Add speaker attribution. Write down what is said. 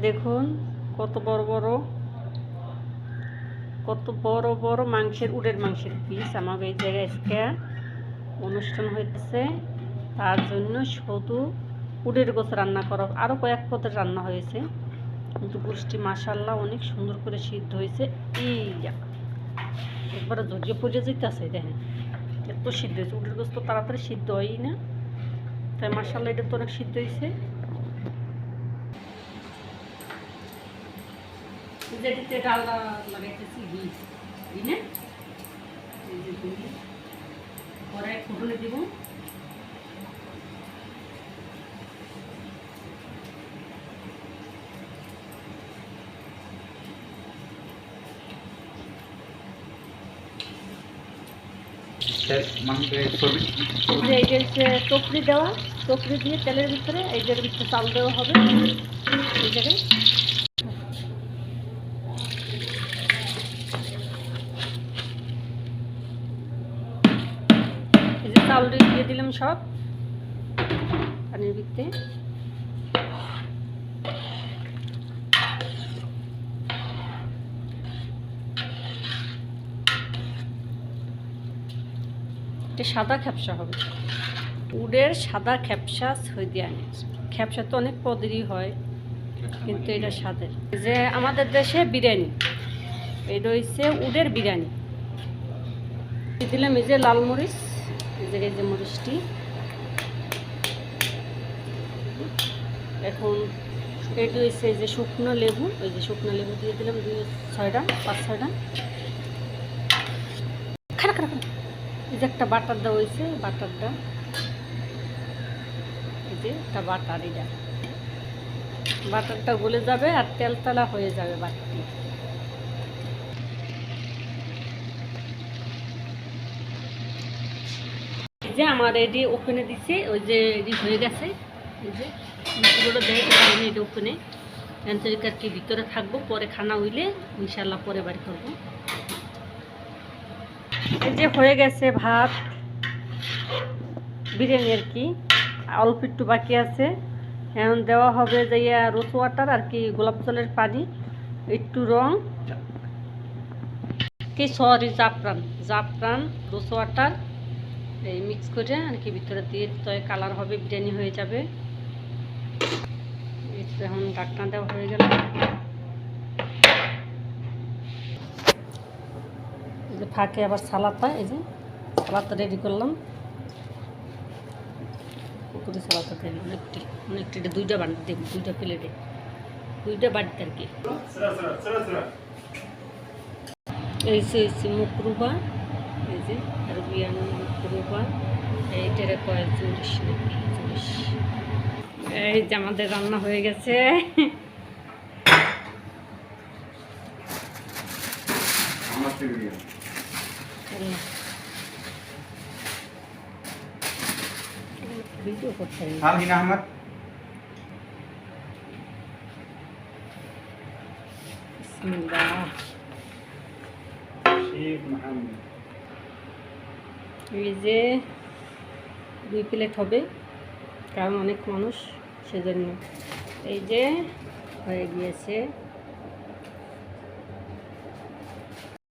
Speaker 1: দেখুন কত বড় বড় মাংসের উটের মাংসের পিস। আমাকে এই জায়গায় আজকে অনুষ্ঠান হইতেছে, তার জন্য শুধু উটের গোছ রান্না করা। আরও কয়েক পদের রান্না হয়েছে, কিন্তু গোষ্ঠী মাশাআল্লাহ অনেক সুন্দর করে সিদ্ধ হয়েছে। একবারে ধৈর্য পড়ে যেতেছে, দেখেন এত সিদ্ধ হয়েছে। উটের গোছ তো তাড়াতাড়ি সিদ্ধ হয়ই না, তাই মাশাআল্লাহ এটা তো অনেক সিদ্ধ হয়েছে। যেটিতে ডালটা লাগাইতেছি ঘি না, এই যে ঘি পরে ফুটনে দিব। এইটা হচ্ছে টপরি দেওয়া, টপরি দিয়ে তেলের ভিতরে এই জায়গার ভিতরে চাল দেওয়া হবে। এই জায়গায় এই যে চাল দিয়ে দিলাম সব পানির ভিতরে। এটা সাদা খ্যাপসা হবে, উডের সাদা খ্যাপসা সৌদিয়ানের। খ্যাপসা তো অনেক পদেরই হয়, কিন্তু এটা স্বাদের। যে আমাদের দেশে বিরিয়ানি, এটা হচ্ছে উডের বিরিয়ানি। দিলাম এই যে লাল মরিচ, এই জায়গায় যে মরিচটি। এখন এটা হচ্ছে এই যে শুকনো লেবু, ওই যে শুকনো লেবু দিয়ে দিলাম 5-6টা। খারাপ এই যে একটা বাটার দেওয়া হয়েছে, বাটারটা এই যে একটা বাটার, এটা বাটারটা গলে যাবে আর তেলতলা হয়ে যাবে বাটারটি। এই যে আমার এটি ওপেনে দিচ্ছে, ওই যে রেডি হয়ে গেছে। এই যে পুরোটা দেখে পারিনি, এটা ওপেনে অ্যান্সারিকার কি ভিতরে থাকবো, পরে খানা হইলে ইনশাল্লাহ পরে বাড়ি করবো। এই যে হয়ে গেছে ভাত বিরিয়ানি আর কি, অল্প একটু বাকি আছে। এখন দেওয়া হবে যে রোজ ওয়াটার আর কি, গোলাপ জলের পানি, একটু রং কি জাফরান রোজ ওয়াটার এই মিক্স করে আর কি ভিতরে দিয়ে তো কালার হবে, বিরিয়ানি হয়ে যাবে। এখন ঢাকনা দেওয়া হয়ে গেল। এই যে ফাঁকে আবার সালাদটা, এই যে সালাদটা রেডি করলাম। পুকুরি সালাদটা দেব অনেকটি এটা 2টা বাটি দেব, 2টা প্লেটে 2টা বাটিতে আর কি। এই যে মুকরুবা, এই যে আরবিয়ান মুকরুবা, এইটারে কয় জুরিশ নাকি জুরিশ। এই যে আমাদের রান্না হয়ে গেছে। ভিডিও করতে এই যে 2 প্লেট হবে, কারণ অনেক মানুষ সেজন্য। এই যে হয়ে গিয়েছে।